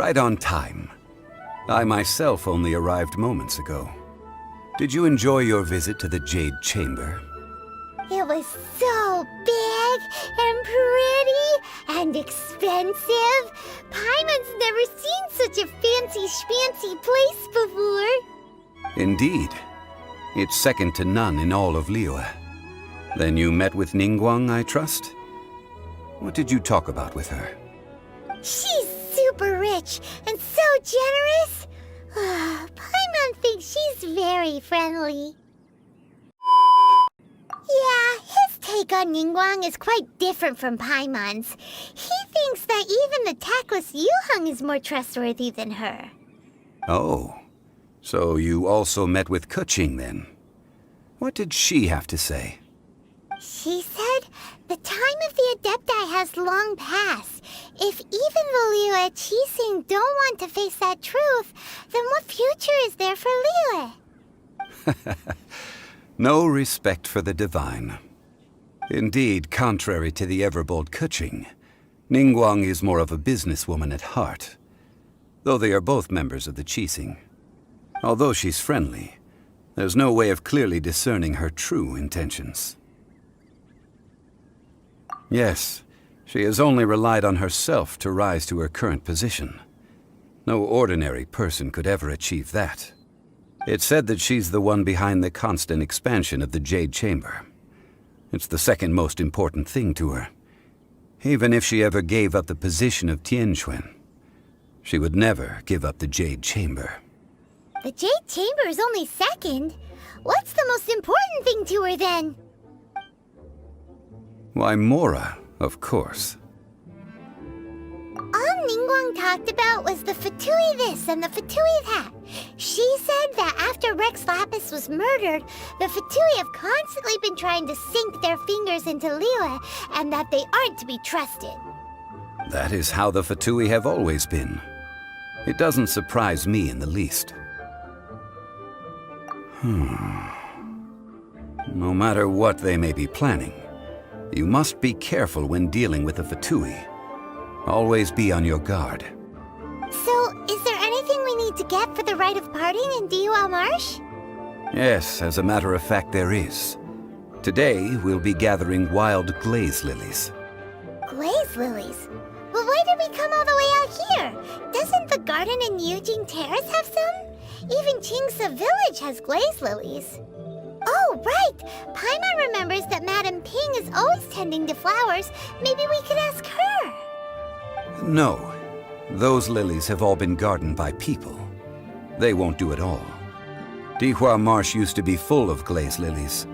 Right on time. I myself only arrived moments ago. Did you enjoy your visit to the Jade Chamber? It was so big and pretty and expensive. Paimon's never seen such a fancy schmancy place before. Indeed. It's second to none in all of Liyue. Then you met with Ningguang, I trust? What did you talk about with her? She's super rich and so generous. Paimon thinks she's very friendly. Yeah, his take on Ningguang is quite different from Paimon's. He thinks that even the tactless Yuheng is more trustworthy than her. Oh, so you also met with Keqing then? What did she have to say? She said the time of the Adepti has long passed. If even the Liyue Qixing don't want to face that truth, then what future is there for Liyue? No respect for the divine. Indeed, contrary to the ever-bold Keqing, Ningguang is more of a businesswoman at heart, though they are both members of the Qixing. Although she's friendly, there's no way of clearly discerning her true intentions. Yes, she has only relied on herself to rise to her current position. No ordinary person could ever achieve that. It's said that she's the one behind the constant expansion of the Jade Chamber. It's the second most important thing to her. Even if she ever gave up the position of Tianquan, she would never give up the Jade Chamber. The Jade Chamber is only second. What's the most important thing to her then? Why, Mora, of course. All Ningguang talked about was the Fatui this and the Fatui that. She said that after Rex Lapis was murdered, the Fatui have constantly been trying to sink their fingers into Liyue, and that they aren't to be trusted. That is how the Fatui have always been. It doesn't surprise me in the least. No matter what they may be planning, you must be careful when dealing with the Fatui. Always be on your guard. So, is there anything we need to get for the rite of parting in Dihua Marsh? Yes, as a matter of fact, there is. Today, we'll be gathering wild glaze lilies. Glaze lilies? Well, why did we come all the way out here? Doesn't the garden in Yujing Terrace have some? Even Qingse Village has glaze lilies. Oh, right! Paimon remembers that Madame Ping is always tending to flowers. Maybe we could ask her. No. Those lilies have all been gardened by people. They won't do it all. Dihua Marsh used to be full of glaze lilies.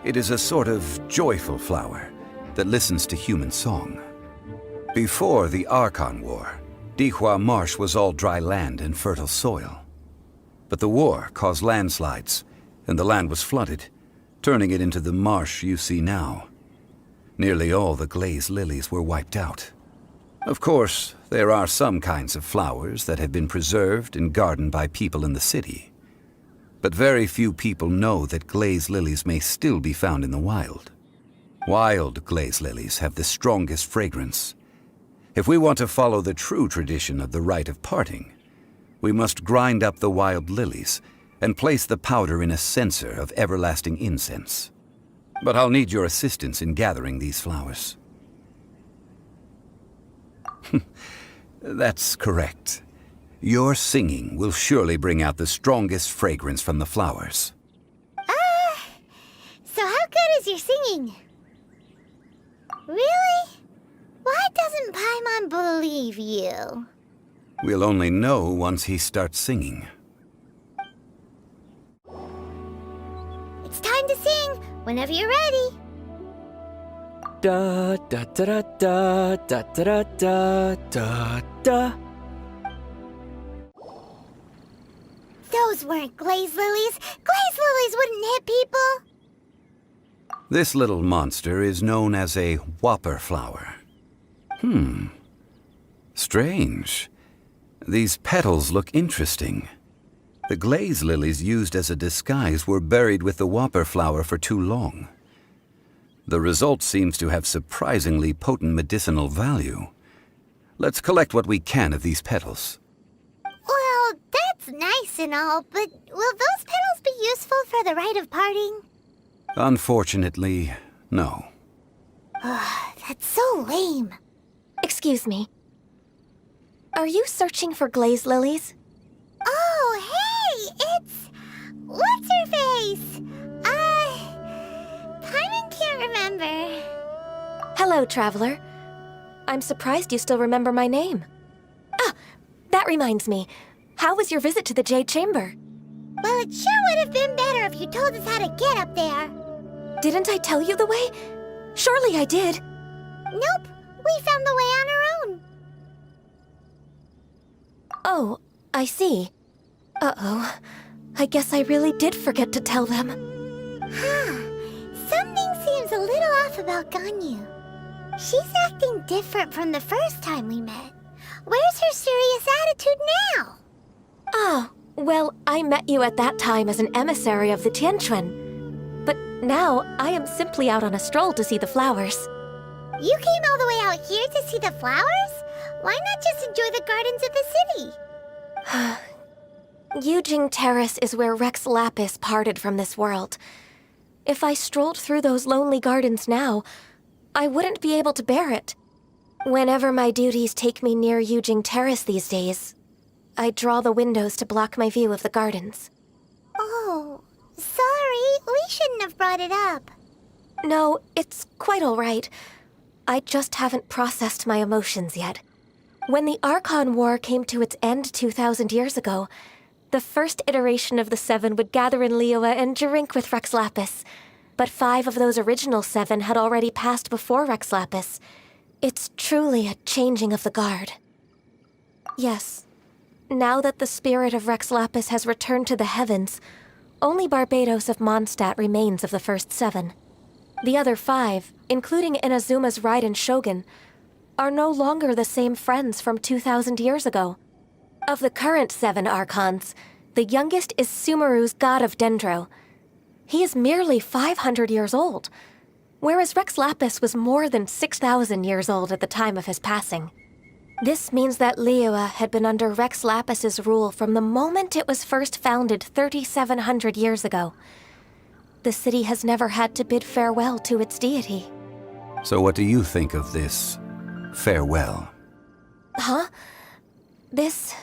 It is a sort of joyful flower that listens to human song. Before the Archon War, Dihua Marsh was all dry land and fertile soil. But the war caused landslides, and the land was flooded, turning it into the marsh you see now. Nearly all the glaze lilies were wiped out. Of course, there are some kinds of flowers that have been preserved and gardened by people in the city. But very few people know that glaze lilies may still be found in the wild. Wild glaze lilies have the strongest fragrance. If we want to follow the true tradition of the rite of parting, we must grind up the wild lilies and place the powder in a censer of everlasting incense. But I'll need your assistance in gathering these flowers. That's correct. Your singing will surely bring out the strongest fragrance from the flowers. So how good is your singing? Really? Why doesn't Paimon believe you? We'll only know once he starts singing. It's time to sing, whenever you're ready. Da da da da da da da da da. Those weren't glaze lilies. Glaze lilies wouldn't hit people. This little monster is known as a whopper flower. Strange. These petals look interesting. The glaze lilies used as a disguise were buried with the whopper flower for too long. The result seems to have surprisingly potent medicinal value. Let's collect what we can of these petals. That's nice and all, but will those petals be useful for the rite of parting? Unfortunately, no. That's so lame. Excuse me. Are you searching for glaze lilies? Oh, hey! It's... What's-her-face? Paimon can't remember. Hello, traveler. I'm surprised you still remember my name. Ah, that reminds me. How was your visit to the Jade Chamber? Well, it sure would have been better if you told us how to get up there. Didn't I tell you the way? Surely I did. Nope, we found the way on our own. Oh, I see. Uh-oh. I guess I really did forget to tell them. Something seems a little off about Ganyu. She's acting different from the first time we met. Where's her serious attitude now? Ah, well, I met you at that time as an emissary of the Tianquan. But now, I am simply out on a stroll to see the flowers. You came all the way out here to see the flowers? Why not just enjoy the gardens of the city? Yujing Terrace is where Rex Lapis parted from this world. If I strolled through those lonely gardens now, I wouldn't be able to bear it. Whenever my duties take me near Yujing Terrace these days, I draw the windows to block my view of the gardens. Oh, sorry, we shouldn't have brought it up. No, it's quite all right. I just haven't processed my emotions yet. When the Archon War came to its end 2,000 years ago, the first iteration of the Seven would gather in Liyue and drink with Rex Lapis. But 5 of those original 7 had already passed before Rex Lapis. It's truly a changing of the guard. Yes, now that the spirit of Rex Lapis has returned to the heavens, only Barbados of Mondstadt remains of the first 7. The other 5, including Inazuma's Raiden Shogun, are no longer the same friends from 2,000 years ago. Of the current 7 Archons, the youngest is Sumeru's god of Dendro. He is merely 500 years old, whereas Rex Lapis was more than 6,000 years old at the time of his passing. This means that Liyue had been under Rex Lapis's rule from the moment it was first founded 3,700 years ago. The city has never had to bid farewell to its deity. So what do you think of this farewell? Huh? This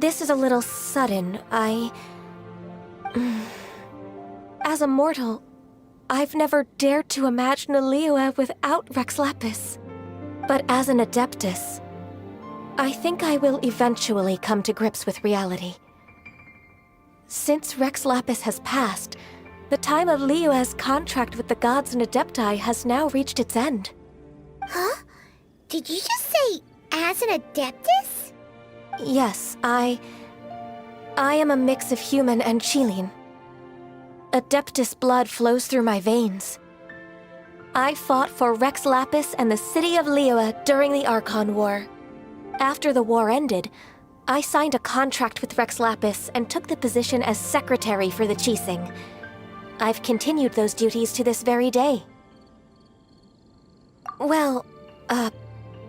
is a little sudden. As a mortal, I've never dared to imagine a Liyue without Rex Lapis. But as an Adeptus, I think I will eventually come to grips with reality. Since Rex Lapis has passed, the time of Liyue's contract with the gods and Adepti has now reached its end. Huh? Did you just say, as an Adeptus? Yes, I am a mix of human and Qilin. Adeptus blood flows through my veins. I fought for Rex Lapis and the city of Liyue during the Archon War. After the war ended, I signed a contract with Rex Lapis and took the position as secretary for the Qixing. I've continued those duties to this very day. Well,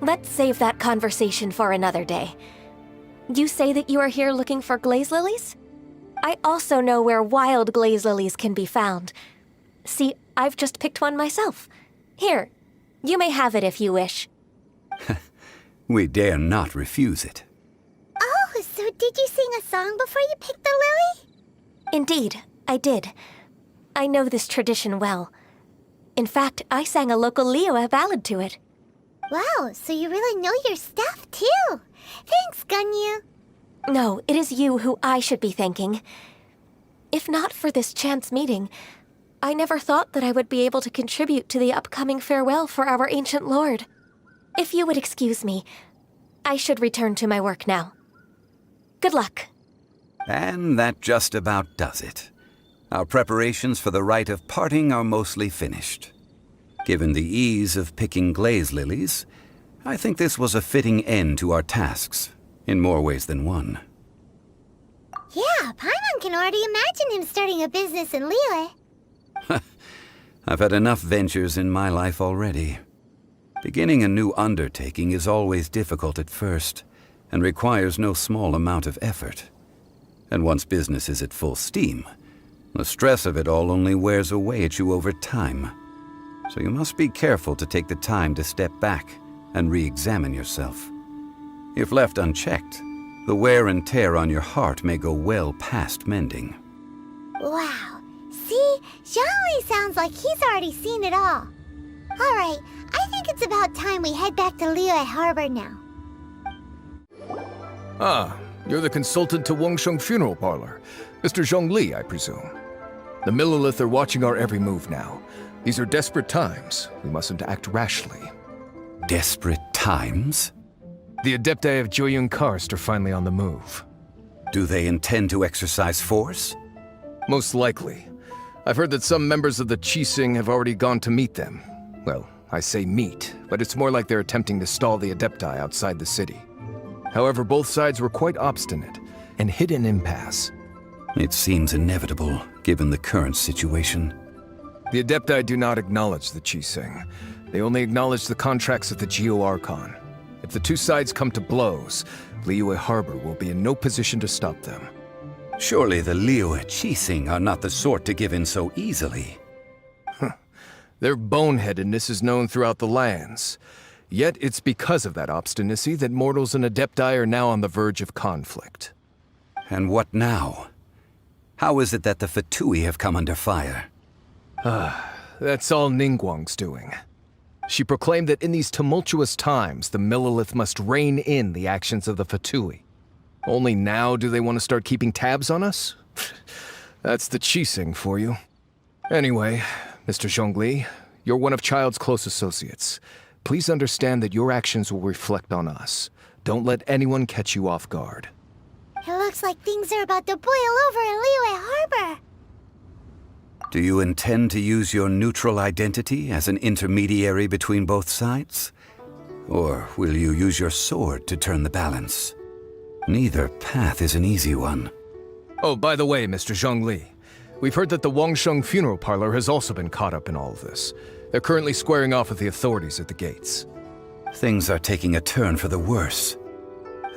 let's save that conversation for another day. You say that you are here looking for glaze lilies? I also know where wild glaze lilies can be found. See, I've just picked one myself. Here, you may have it if you wish. We dare not refuse it. Oh, so did you sing a song before you picked the lily? Indeed, I did. I know this tradition well. In fact, I sang a local Liyue ballad to it. Wow, so you really know your stuff, too. Thanks, Ganyu. No, it is you who I should be thanking. If not for this chance meeting, I never thought that I would be able to contribute to the upcoming farewell for our ancient lord. If you would excuse me, I should return to my work now. Good luck. And that just about does it. Our preparations for the rite of parting are mostly finished. Given the ease of picking glaze lilies, I think this was a fitting end to our tasks, in more ways than one. Yeah, Paimon can already imagine him starting a business in Liyue. I've had enough ventures in my life already. Beginning a new undertaking is always difficult at first, and requires no small amount of effort. And once business is at full steam, the stress of it all only wears away at you over time. So you must be careful to take the time to step back and re-examine yourself. If left unchecked, the wear and tear on your heart may go well past mending. Wow. See? Zhongli sounds like he's already seen it all. Alright, I think it's about time we head back to Liyue Harbor now. Ah, you're the consultant to Wangsheng Funeral Parlor. Mr. Zhongli, I presume. The Millilith are watching our every move now. These are desperate times. We mustn't act rashly. Desperate times? The Adepti of Joyun Karst are finally on the move. Do they intend to exercise force? Most likely. I've heard that some members of the Qixing have already gone to meet them. Well, I say meet, but it's more like they're attempting to stall the Adepti outside the city. However, both sides were quite obstinate and hit an impasse. It seems inevitable, given the current situation. The Adepti do not acknowledge the Qixing. They only acknowledge the contracts of the Geo-Archon. If the two sides come to blows, Liyue Harbor will be in no position to stop them. Surely the Liyue Qixing are not the sort to give in so easily. Their boneheadedness is known throughout the lands. Yet it's because of that obstinacy that mortals and Adepti are now on the verge of conflict. And what now? How is it that the Fatui have come under fire? That's all Ningguang's doing. She proclaimed that in these tumultuous times, the Millilith must rein in the actions of the Fatui. Only now do they want to start keeping tabs on us? That's the Qixing for you. Anyway, Mr. Zhongli, you're one of Child's close associates. Please understand that your actions will reflect on us. Don't let anyone catch you off guard. It looks like things are about to boil over in Liyue Harbor. Do you intend to use your neutral identity as an intermediary between both sides? Or will you use your sword to turn the balance? Neither path is an easy one. Oh, by the way, Mr. Zhongli, we've heard that the Wangsheng Funeral Parlor has also been caught up in all of this. They're currently squaring off with the authorities at the gates. Things are taking a turn for the worse.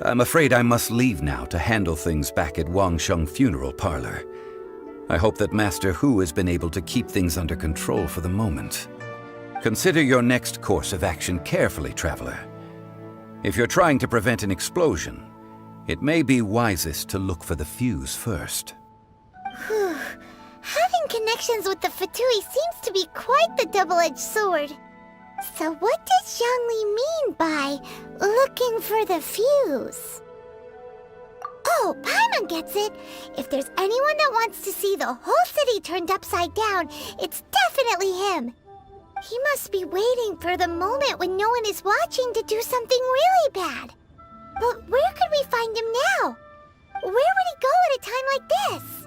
I'm afraid I must leave now to handle things back at Wangsheng Funeral Parlor. I hope that Master Hu has been able to keep things under control for the moment. Consider your next course of action carefully, Traveler. If you're trying to prevent an explosion, it may be wisest to look for the fuse first. Whew. Having connections with the Fatui seems to be quite the double-edged sword. So what does Zhongli mean by looking for the fuse? Oh, Paimon gets it. If there's anyone that wants to see the whole city turned upside down, it's definitely him. He must be waiting for the moment when no one is watching to do something really bad. But where could we find him now? Where would he go at a time like this?